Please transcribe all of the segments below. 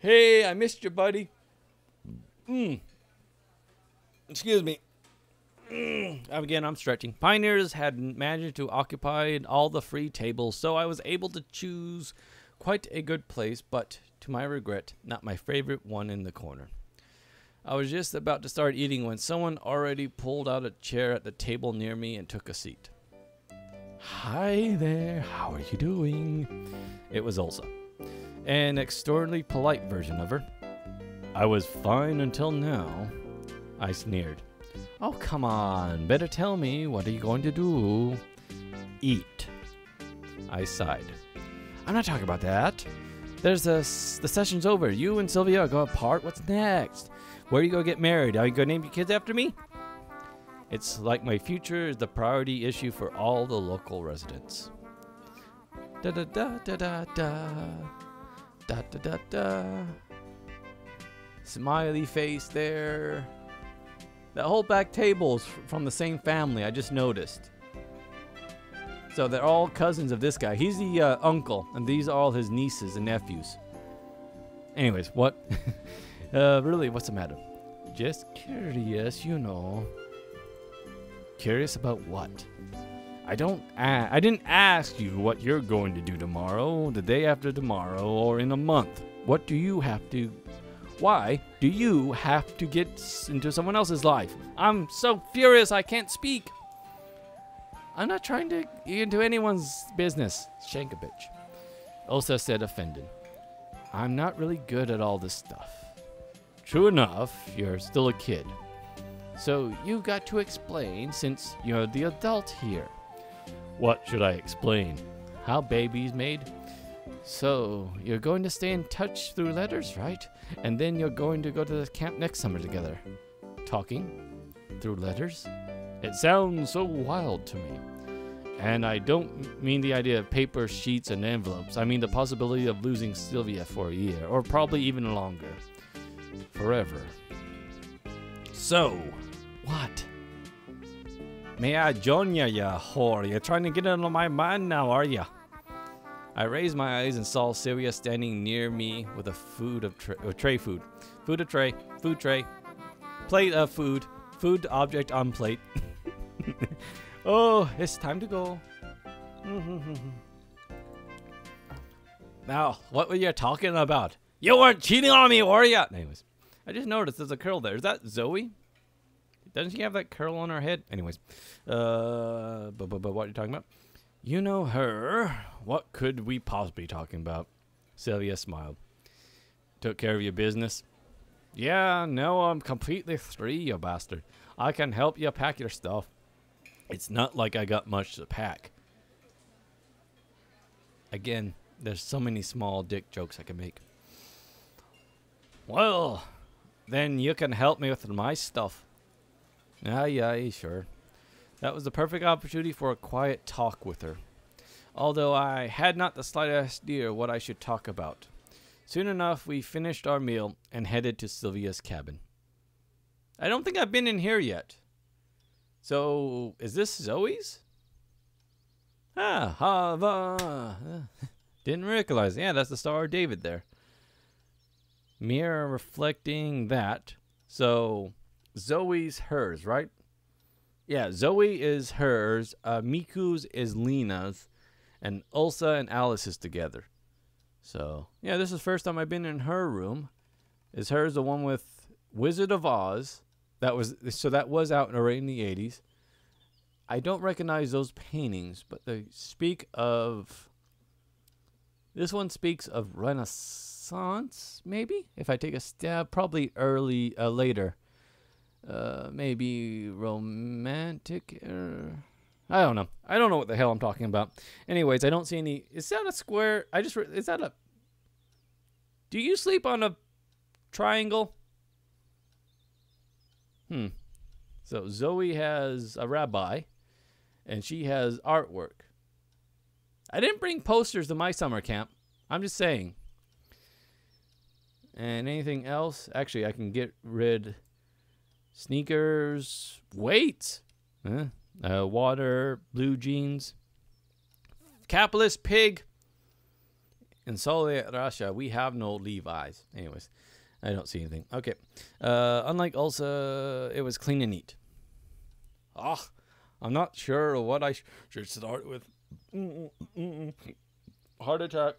Hey, I missed you, buddy. Excuse me. Again, I'm stretching. Pioneers had managed to occupy all the free tables, so I was able to choose quite a good place, but to my regret, not my favorite one in the corner. I was just about to start eating when someone already pulled out a chair at the table near me and took a seat. Hi there, how are you doing? It was Ulsa, an extraordinarily polite version of her. I was fine until now, I sneered. Oh, come on, better tell me, what are you going to do? Eat. I sighed. I'm not talking about that. The session's over. You and Sylvia go apart. What's next? Where are you going to get married? Are you going to name your kids after me? It's like my future is the priority issue for all the local residents. Da da da da da da. Da da da da. Smiley face there. That whole back table's from the same family, I just noticed. So they're all cousins of this guy. He's the uncle, and these are all his nieces and nephews. Anyways, what? Really, what's the matter? Just curious, you know. Curious about what? I didn't ask you what you're going to do tomorrow, the day after tomorrow, or in a month. What do you have to... Why do you have to get into someone else's life? I'm so furious I can't speak. I'm not trying to get into anyone's business, Shankovich. Ulsa said, offended. I'm not really good at all this stuff. True enough, you're still a kid. So you got to explain since you're the adult here. What should I explain? How babies made? So, you're going to stay in touch through letters, right? And then you're going to go to the camp next summer together. Talking? Through letters? It sounds so wild to me. And I don't mean the idea of paper, sheets, and envelopes. I mean the possibility of losing Sylvia for a year, or probably even longer. Forever. So, what? May I join ya, ya whore? You're trying to get into my mind now, are ya? I raised my eyes and saw Sylvia standing near me with a food tray, plate of food, food object on plate. Oh, it's time to go. Now, what were you talking about? You weren't cheating on me, were ya? Anyways, I just noticed there's a curl there. Is that Zoe? Doesn't she have that curl on her head? Anyways, but what are you talking about? You know her. What could we possibly be talking about? Sylvia smiled. Took care of your business? Yeah, no, I'm completely free, you bastard. I can help you pack your stuff. It's not like I got much to pack. Again, there's so many small dick jokes I can make. Well, then you can help me with my stuff. Yeah, sure. That was the perfect opportunity for a quiet talk with her, although I had not the slightest idea what I should talk about. Soon enough, we finished our meal and headed to Sylvia's cabin. I don't think I've been in here yet. So, is this Zoe's? Didn't recognize. Yeah, that's the Star of David there. Mirror reflecting that. So, Zoe's hers, right? Yeah, Zoe is hers, Miku's is Lena's, and Ulsa and Alice is together. So, yeah, this is the first time I've been in her room. Is hers the one with Wizard of Oz? That was out already in the 80s. I don't recognize those paintings, but they speak of... This one speaks of Renaissance, maybe? If I take a stab, probably later. Maybe romantic. I don't know. I don't know what the hell I'm talking about. Anyways, I don't see any. Is that a square? Is that a? Do you sleep on a triangle? So Zoe has a rabbi, and she has artwork. I didn't bring posters to my summer camp. I'm just saying. And anything else? Actually, I can get rid. Sneakers, weights, water, blue jeans, capitalist pig, In Soviet Russia, we have no Levi's. Anyways, I don't see anything. Okay. Unlike Ulsa, it was clean and neat. I'm not sure what I should start with. Heart attack.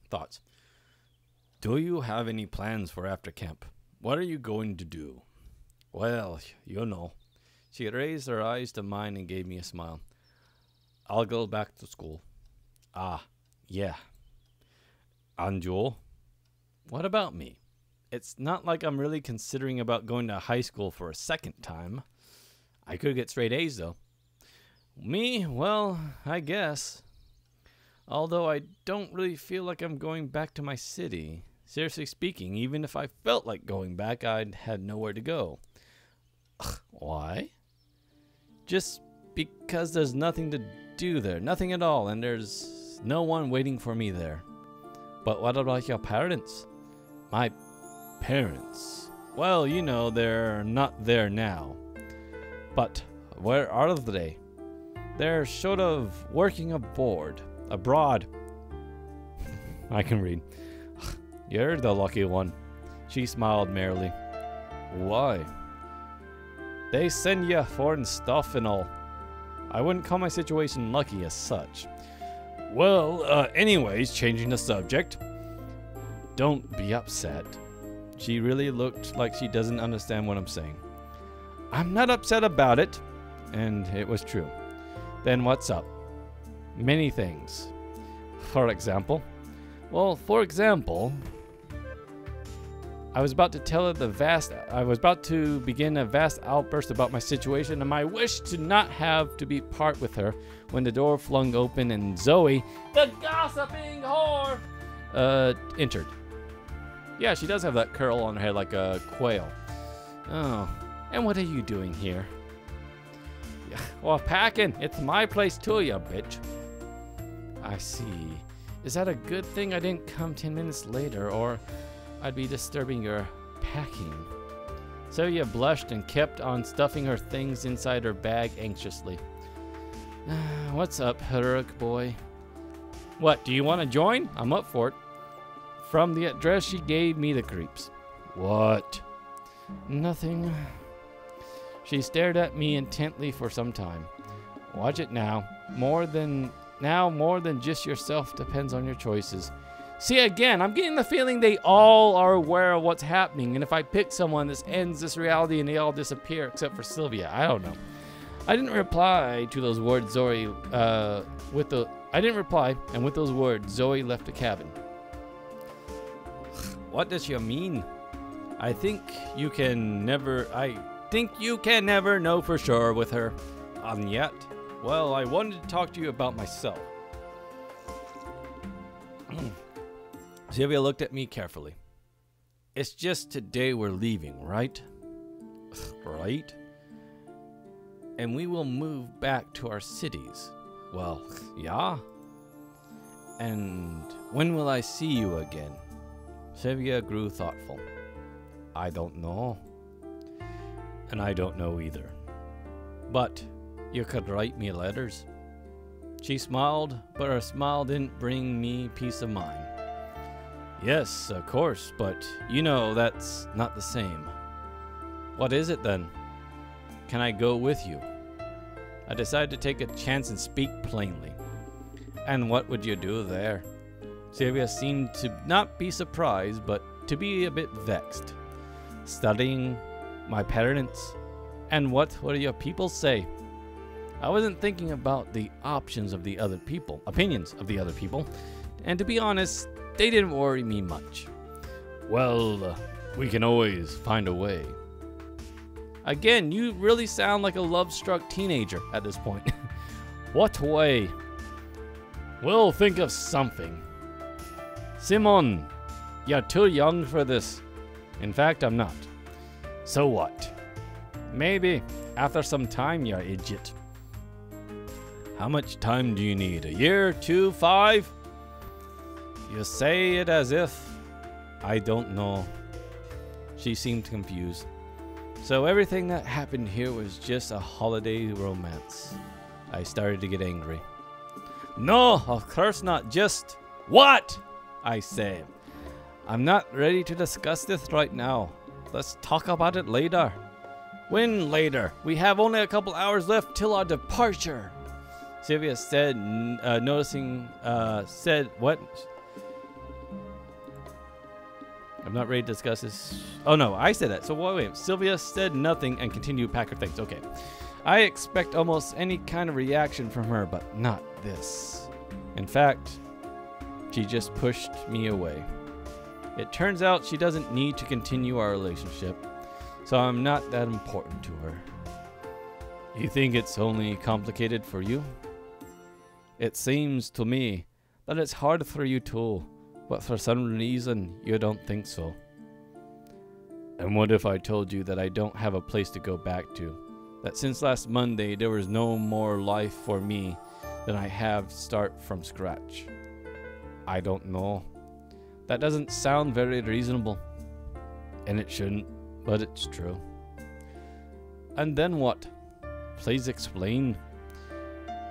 Thoughts. Do you have any plans for after camp? What are you going to do? Well, you know. She raised her eyes to mine and gave me a smile. I'll go back to school. Yeah. And Joel? What about me? It's not like I'm really considering about going to high school for a second time. I could get straight A's, though. Me? Well, I guess. Although I don't really feel like I'm going back to my city. Seriously speaking, even if I felt like going back, I'd had nowhere to go. Why? Just because there's nothing to do there. Nothing at all, and there's no one waiting for me there. But what about your parents? My parents? Well, you know, they're not there now. But where are they? They're sort of working abroad. I can read. You're the lucky one. She smiled merrily. Why? They send you foreign stuff and all. I wouldn't call my situation lucky as such. Well, anyways, changing the subject. Don't be upset. She really looked like she doesn't understand what I'm saying. I'm not upset about it. And it was true. Then what's up? Many things. For example? Well, for example, I was about to begin a vast outburst about my situation and my wish to not have to be part with her when the door flung open and Zoe, the gossiping whore, entered. Yeah, she does have that curl on her head like a quail. Oh, and what are you doing here? Well, packing. It's my place too, you bitch. I see. Is that a good thing I didn't come 10 minutes later, or I'd be disturbing your packing? Sylvia blushed and kept on stuffing her things inside her bag anxiously. What's up, Herrick boy? What, do you want to join? I'm up for it. From the address she gave me the creeps. What? Nothing. She stared at me intently for some time. Watch it now. More than just yourself depends on your choices. See, again, I'm getting the feeling they all are aware of what's happening, and if I pick someone, this ends this reality and they all disappear except for Sylvia. I don't know. I didn't reply to those words, Zoe, I didn't reply, and with those words, Zoe left the cabin. What does she mean? I think you can never know for sure with her. And yet, well, I wanted to talk to you about myself. Sylvia looked at me carefully. It's just today we're leaving, right? Right? And we will move back to our cities. Well, yeah. And when will I see you again? Sylvia grew thoughtful. I don't know. And I don't know either. But you could write me letters. She smiled, but her smile didn't bring me peace of mind. Yes, of course, but you know that's not the same. What is it then? Can I go with you? I decided to take a chance and speak plainly. And what would you do there? Sylvia seemed to not be surprised, but to be a bit vexed. Studying my parents, and what do your people say? I wasn't thinking about the opinions of the other people, and to be honest, they didn't worry me much. Well, we can always find a way. Again, you really sound like a love-struck teenager at this point. What way? We'll think of something. Simon, you're too young for this. In fact, I'm not. So what? Maybe after some time, you idiot. How much time do you need? A year, 2, 5? You say it as if I don't know. She seemed confused. So everything that happened here was just a holiday romance. I started to get angry. No, of course not. Just what? I say. I'm not ready to discuss this right now. Let's talk about it later. When later? We have only a couple hours left till our departure. Sylvia said, said, what? I'm not ready to discuss this. Oh no, I said that. So wait. Sylvia said nothing and continued to pack her things. Okay. I expect almost any kind of reaction from her, but not this. In fact, she just pushed me away. It turns out she doesn't need to continue our relationship, so I'm not that important to her. You think it's only complicated for you? It seems to me that it's hard for you too, but for some reason you don't think so. And what if I told you that I don't have a place to go back to? That since last Monday there was no more life for me than I have start from scratch? I don't know. That doesn't sound very reasonable. And it shouldn't, but it's true. And then what? Please explain.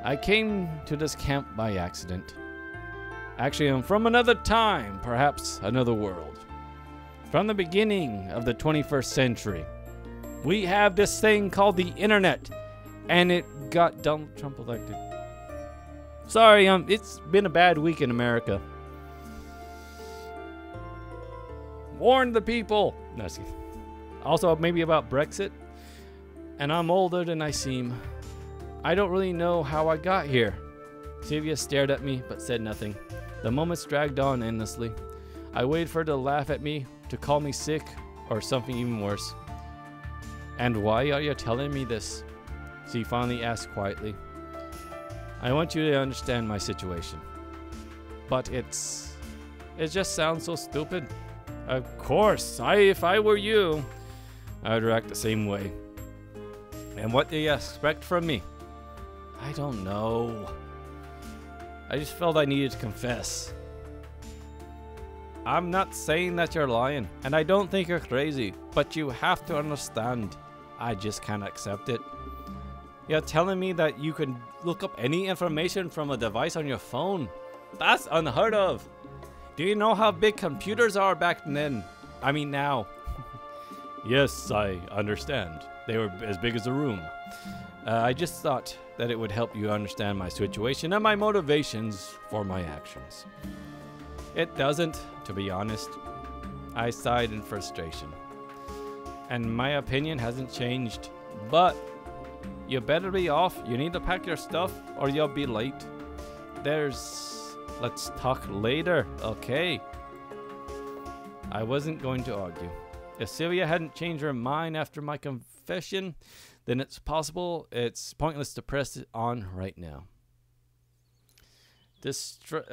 I came to this camp by accident. Actually, I'm from another time, perhaps another world. From the beginning of the 21st century. We have this thing called the internet, and it got Donald Trump elected. Sorry, it's been a bad week in America. Warn the people. No, also, maybe about Brexit. And I'm older than I seem. I don't really know how I got here. Sylvia stared at me, but said nothing. The moments dragged on endlessly. I waited for her to laugh at me, to call me sick, or something even worse. And why are you telling me this? She finally asked quietly. I want you to understand my situation. But it just sounds so stupid. Of course, if I were you, I would react the same way. And what do you expect from me? I don't know. I just felt I needed to confess. I'm not saying that you're lying, and I don't think you're crazy, but you have to understand. I just can't accept it. You're telling me that you can look up any information from a device on your phone? That's unheard of. Do you know how big computers are back then? I mean now. Yes, I understand. They were as big as a room. I just thought that it would help you understand my situation and my motivations for my actions. It doesn't, to be honest. I sighed in frustration. And my opinion hasn't changed. But you better be off. You need to pack your stuff or you'll be late. Let's talk later, okay? I wasn't going to argue. If Sylvia hadn't changed her mind after my confession, then it's pointless to press it on right now. Distressed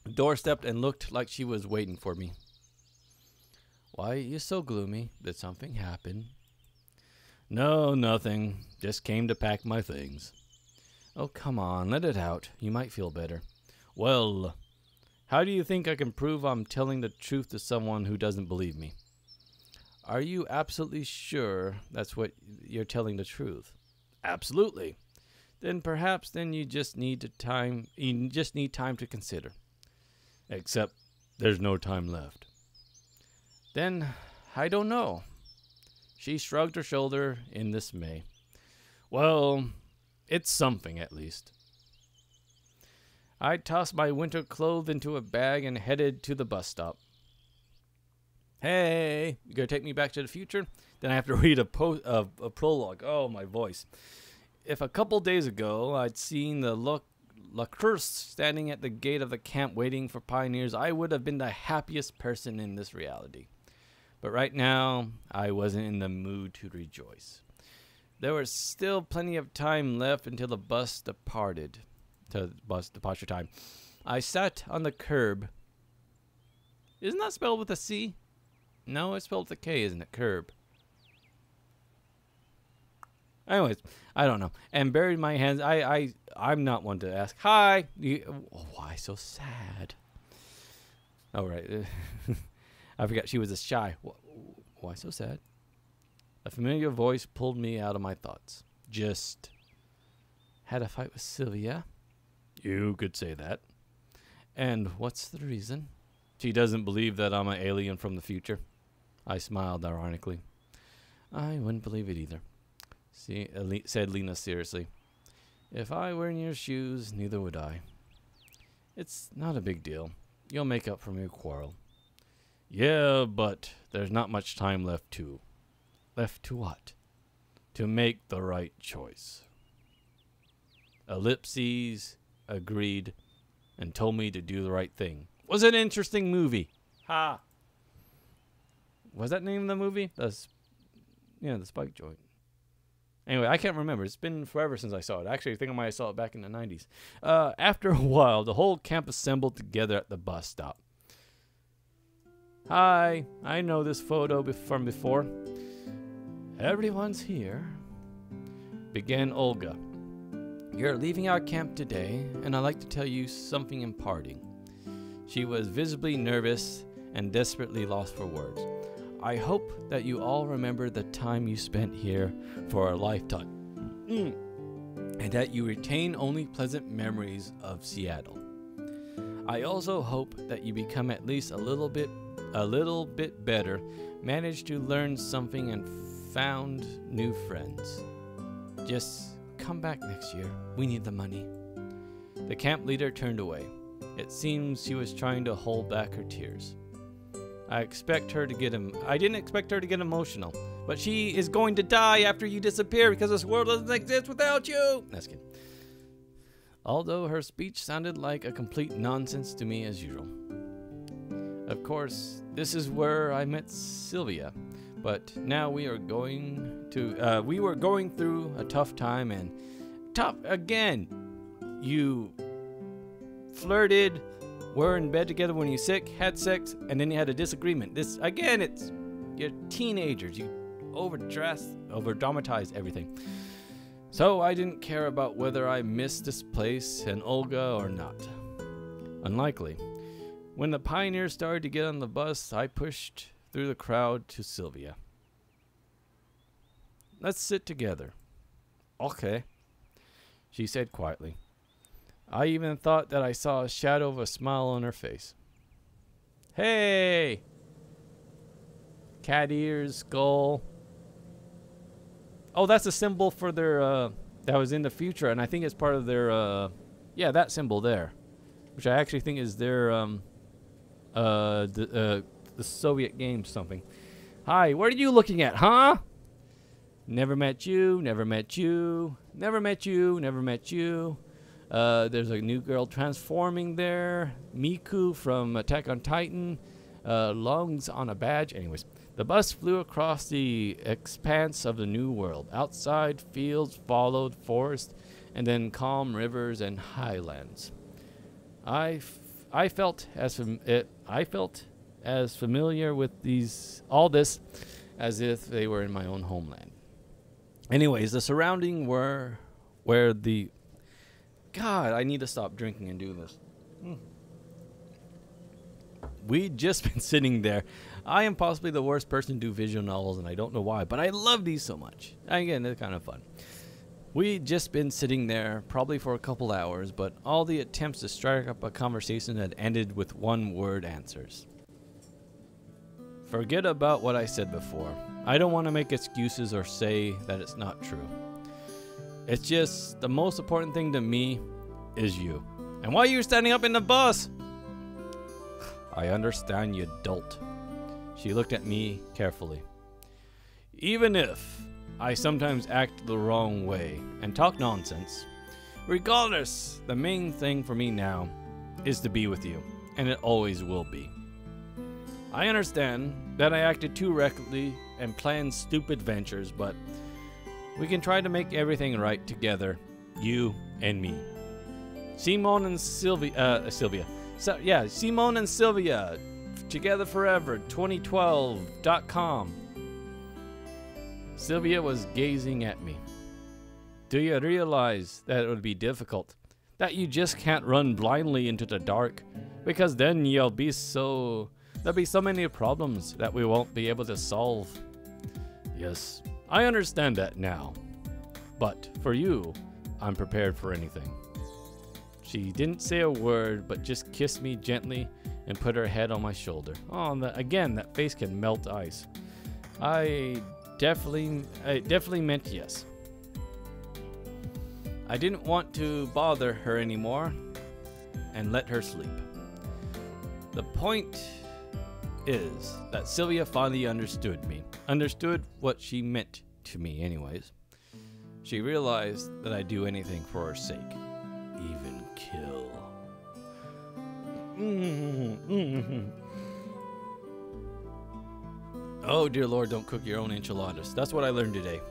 doorstepped and looked like she was waiting for me. Why are you so gloomy? Did something happen? No, nothing. Just came to pack my things. Oh, come on, let it out. You might feel better. Well, how do you think I can prove I'm telling the truth to someone who doesn't believe me? Are you absolutely sure that's what you're telling the truth? Absolutely. Then perhaps you just need time to consider. Except there's no time left. Then I don't know. She shrugged her shoulder in dismay. Well, it's something at least. I tossed my winter clothes into a bag and headed to the bus stop. Hey, you gonna take me back to the future? Then I have to read a prologue. Oh, my voice. If a couple days ago I'd seen the LaCourse standing at the gate of the camp waiting for pioneers, I would have been the happiest person in this reality. But right now, I wasn't in the mood to rejoice. There was still plenty of time left until the bus departed. Bus departure time. I sat on the curb. Isn't that spelled with a C? No, it's spelled with a K, isn't it? Curb. Anyways, I don't know. And buried my hands. I'm not one to ask. Hi. Why so sad? Oh, right. I forgot she was a shy. Why so sad? A familiar voice pulled me out of my thoughts. Just had a fight with Sylvia. You could say that. And what's the reason? She doesn't believe that I'm an alien from the future. I smiled ironically. I wouldn't believe it either, said Lena seriously. If I were in your shoes, neither would I. It's not a big deal. You'll make up for your quarrel. Yeah, but there's not much time left to. Left to what? To make the right choice. Ellipses agreed and told me to do the right thing. Was an interesting movie. Ha! Was that the name of the movie? The Spike Joint. Anyway, I can't remember. It's been forever since I saw it. Actually, I think I might have saw it back in the 90s. After a while, the whole camp assembled together at the bus stop. Hi, I know this photo from before. Everyone's here, began Olga. You're leaving our camp today, and I'd like to tell you something in parting. She was visibly nervous and desperately lost for words. I hope that you all remember the time you spent here for a lifetime, and that you retain only pleasant memories of Seattle. I also hope that you become at least a little bit better, manage to learn something, and found new friends. Just come back next year. We need the money. The camp leader turned away. It seems she was trying to hold back her tears. I didn't expect her to get emotional, but she is going to die after you disappear because this world doesn't exist without you. That's good. Although her speech sounded like a complete nonsense to me as usual. Of course, this is where I met Sylvia, but now we were going through a tough time, and tough again. You flirted, were in bed together when you're sick, had sex, and then you had a disagreement. You're teenagers. You over-dramatize everything. So I didn't care about whether I missed this place and Olga or not. Unlikely. When the pioneers started to get on the bus, I pushed through the crowd to Sylvia. Let's sit together. Okay, she said quietly. I even thought that I saw a shadow of a smile on her face. Hey! Cat ears, skull. Oh, that's a symbol for their, that was in the future, and I think it's part of their, yeah, that symbol there. Which I actually think is their, the Soviet game something. Hi, what are you looking at, huh? Never met you, never met you, never met you, never met you. There's a new girl transforming there. Miku from Attack on Titan. Lungs on a badge. Anyways, the bus flew across the expanse of the new world. Outside, fields followed, forest, and then calm rivers and highlands. I felt as familiar with all this as if they were in my own homeland. Anyways, the surrounding were where the... God, I need to stop drinking and do this. We'd just been sitting there. I am possibly the worst person to do visual novels, and I don't know why, but I love these so much. Again, they're kind of fun. We'd just been sitting there, probably for a couple hours, but all the attempts to strike up a conversation had ended with one-word answers. Forget about what I said before. I don't want to make excuses or say that it's not true. It's just the most important thing to me is you. And why are you standing up in the bus? I understand, you dolt. She looked at me carefully. Even if I sometimes act the wrong way and talk nonsense, regardless, the main thing for me now is to be with you, and it always will be. I understand that I acted too recklessly and planned stupid ventures, but we can try to make everything right together, you and me. Simone and Sylvia. Simone and Sylvia, together forever, 2012.com. Sylvia was gazing at me. Do you realize that it would be difficult? That you just can't run blindly into the dark? Because then there'll be so many problems that we won't be able to solve. Yes, I understand that now. But for you, I'm prepared for anything. She didn't say a word, but just kissed me gently and put her head on my shoulder. Oh, again, that face can melt ice. I definitely meant yes. I didn't want to bother her anymore and let her sleep. The point is that Sylvia finally understood me. Understood what she meant to me anyways. She realized that I'd do anything for her sake. Even kill. Oh dear Lord, don't cook your own enchiladas. That's what I learned today.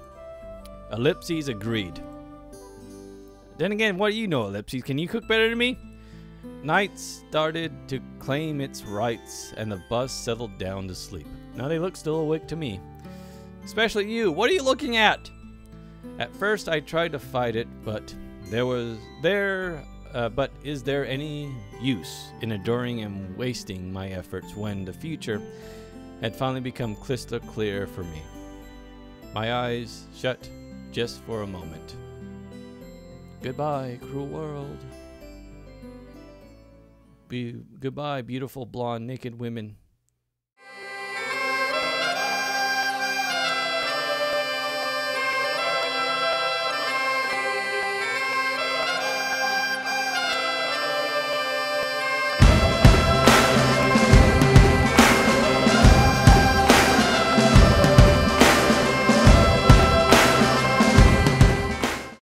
Ellipses agreed. Then again, what do you know, Ellipses? Can you cook better than me? Night started to claim its rights, and the bus settled down to sleep. Now they look still awake to me. Especially you. What are you looking at? At first I tried to fight it, but but is there any use in enduring and wasting my efforts when the future had finally become crystal clear for me? My eyes shut just for a moment. Goodbye, cruel world. Goodbye, beautiful blonde naked women.